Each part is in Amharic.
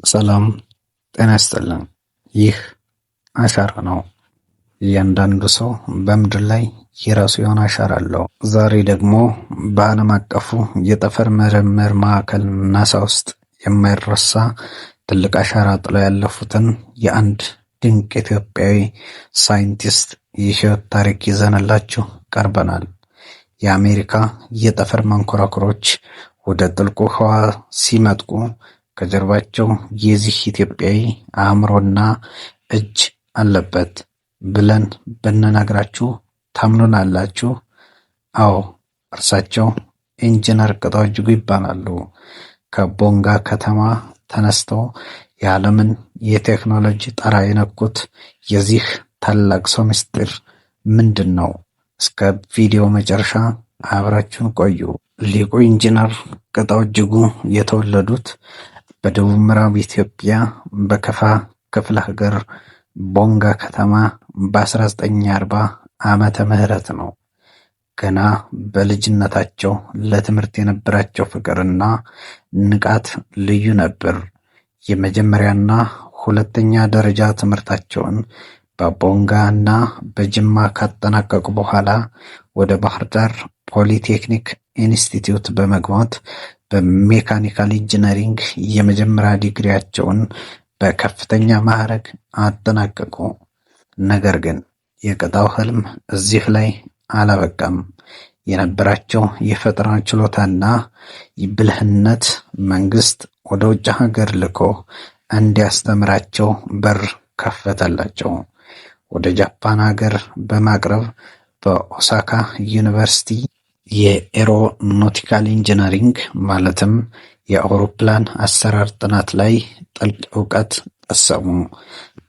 ሰላም ጤና ይስጥልን። ይህ አሻራ ነው። እያንዳንዱ ሰው በምድር ላይ የራሱ የሆነ አሻራ አለው። ዛሬ ደግሞ በዓለም አቀፉ የጠፈር ምርምር ማዕከል ናሳ ውስጥ የማይረሳ ትልቅ አሻራ ጥለው ያለፉትን የአንድ ድንቅ ኢትዮጵያዊ ሳይንቲስት የህይወት ታሪክ ይዘንላችሁ ቀርበናል። የአሜሪካ የጠፈር መንኮራኩሮች ወደ ጥልቁ ህዋ ሲመጥቁ ከጀርባቸው የዚህ ኢትዮጵያዊ አእምሮና እጅ አለበት ብለን ብንነግራችሁ ታምኑናላችሁ? አዎ፣ እርሳቸው ኢንጂነር ቅጣው እጅጉ ይባላሉ። ከቦንጋ ከተማ ተነስተው የዓለምን የቴክኖሎጂ ጣራ የነኩት የዚህ ታላቅ ሰው ምስጢር ምንድን ነው? እስከ ቪዲዮ መጨረሻ አብራችሁን ቆዩ። ሊቁ ኢንጂነር ቅጣው እጅጉ የተወለዱት በደቡብ ምዕራብ ኢትዮጵያ በከፋ ክፍለ ሀገር ቦንጋ ከተማ በ1940 ዓመተ ምህረት ነው። ገና በልጅነታቸው ለትምህርት የነበራቸው ፍቅርና ንቃት ልዩ ነበር። የመጀመሪያና ሁለተኛ ደረጃ ትምህርታቸውን በቦንጋ እና በጅማ ካጠናቀቁ በኋላ ወደ ባህር ዳር ፖሊቴክኒክ ኢንስቲትዩት በመግባት በሜካኒካል ኢንጂነሪንግ የመጀመሪያ ዲግሪያቸውን በከፍተኛ ማዕረግ አጠናቀቁ። ነገር ግን የቅጣው ህልም እዚህ ላይ አላበቃም። የነበራቸው የፈጠራ ችሎታና ብልህነት መንግስት ወደ ውጭ ሀገር ልኮ እንዲያስተምራቸው በር ከፈተላቸው። ወደ ጃፓን ሀገር በማቅረብ በኦሳካ ዩኒቨርሲቲ የኤሮኖቲካል ኢንጂነሪንግ ማለትም የአውሮፕላን አሰራር ጥናት ላይ ጥልቅ እውቀት ቀሰሙ።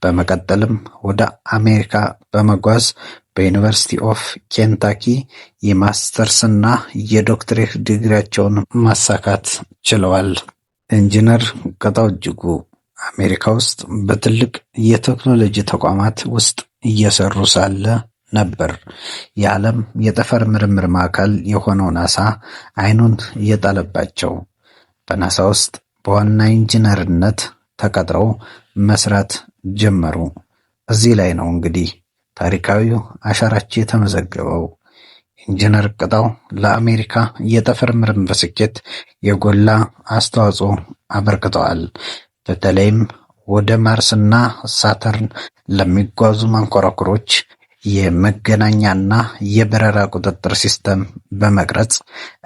በመቀጠልም ወደ አሜሪካ በመጓዝ በዩኒቨርሲቲ ኦፍ ኬንታኪ የማስተርስና የዶክትሬት ዲግሪያቸውን ማሳካት ችለዋል። ኢንጂነር ቅጣው እጅጉ አሜሪካ ውስጥ በትልቅ የቴክኖሎጂ ተቋማት ውስጥ እየሰሩ ሳለ ነበር የዓለም የጠፈር ምርምር ማዕከል የሆነው ናሳ አይኑን እየጣለባቸው። በናሳ ውስጥ በዋና ኢንጂነርነት ተቀጥረው መስራት ጀመሩ። እዚህ ላይ ነው እንግዲህ ታሪካዊው አሻራቸው የተመዘገበው። ኢንጂነር ቅጣው ለአሜሪካ የጠፈር ምርምር ስኬት የጎላ አስተዋጽኦ አበርክተዋል። በተለይም ወደ ማርስና ሳተርን ለሚጓዙ መንኮራኩሮች የመገናኛና የበረራ ቁጥጥር ሲስተም በመቅረጽ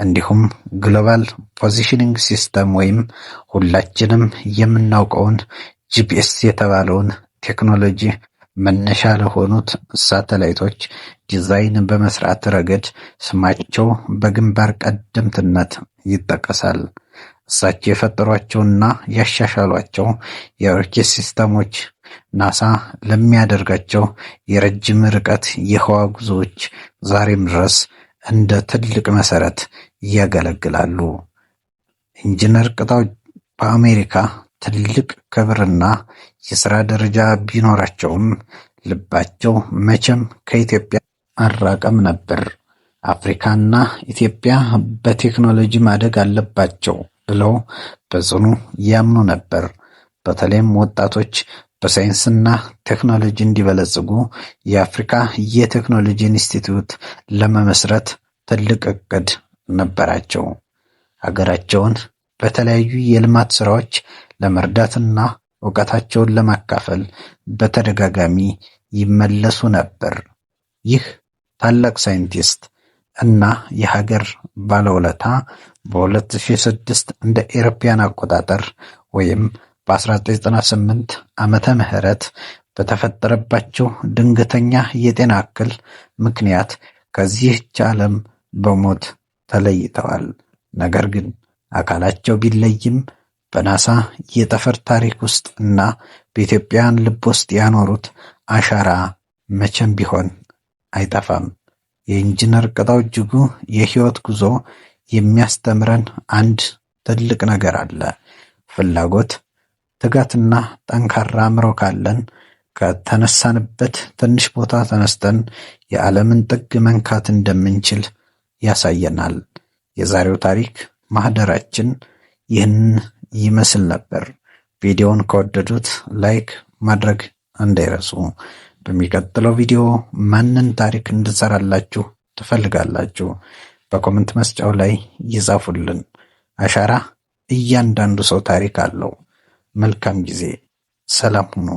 እንዲሁም ግሎባል ፖዚሽኒንግ ሲስተም ወይም ሁላችንም የምናውቀውን ጂፒኤስ የተባለውን ቴክኖሎጂ መነሻ ለሆኑት ሳተላይቶች ዲዛይን በመስራት ረገድ ስማቸው በግንባር ቀደምትነት ይጠቀሳል። እሳቸው የፈጠሯቸውና ያሻሻሏቸው የሮኬት ሲስተሞች ናሳ ለሚያደርጋቸው የረጅም ርቀት የህዋ ጉዞዎች ዛሬም ድረስ እንደ ትልቅ መሰረት ያገለግላሉ። ኢንጂነር ቅጣው በአሜሪካ ትልቅ ክብርና የሥራ ደረጃ ቢኖራቸውም ልባቸው መቼም ከኢትዮጵያ አልራቀም ነበር። አፍሪካና ኢትዮጵያ በቴክኖሎጂ ማደግ አለባቸው ብለው በጽኑ ያምኑ ነበር። በተለይም ወጣቶች በሳይንስና ቴክኖሎጂ እንዲበለጽጉ የአፍሪካ የቴክኖሎጂ ኢንስቲትዩት ለመመስረት ትልቅ እቅድ ነበራቸው። ሀገራቸውን በተለያዩ የልማት ስራዎች ለመርዳትና እውቀታቸውን ለማካፈል በተደጋጋሚ ይመለሱ ነበር። ይህ ታላቅ ሳይንቲስት እና የሀገር ባለውለታ በ2006 እንደ አውሮፓውያን አቆጣጠር ወይም በ1998 ዓመተ ምህረት በተፈጠረባቸው ድንገተኛ የጤና እክል ምክንያት ከዚህች ዓለም በሞት ተለይተዋል። ነገር ግን አካላቸው ቢለይም በናሳ የጠፈር ታሪክ ውስጥ እና በኢትዮጵያውያን ልብ ውስጥ ያኖሩት አሻራ መቼም ቢሆን አይጠፋም። የኢንጂነር ቅጣው እጅጉ የህይወት ጉዞ የሚያስተምረን አንድ ትልቅ ነገር አለ። ፍላጎት፣ ትጋትና ጠንካራ አእምሮ ካለን ከተነሳንበት ትንሽ ቦታ ተነስተን የዓለምን ጥግ መንካት እንደምንችል ያሳየናል። የዛሬው ታሪክ ማህደራችን ይህን ይመስል ነበር። ቪዲዮውን ከወደዱት ላይክ ማድረግ እንዳይረሱ። በሚቀጥለው ቪዲዮ ማንን ታሪክ እንድሰራላችሁ ትፈልጋላችሁ? በኮሜንት መስጫው ላይ ይጻፉልን። አሻራ እያንዳንዱ ሰው ታሪክ አለው። መልካም ጊዜ። ሰላም ሁኑ።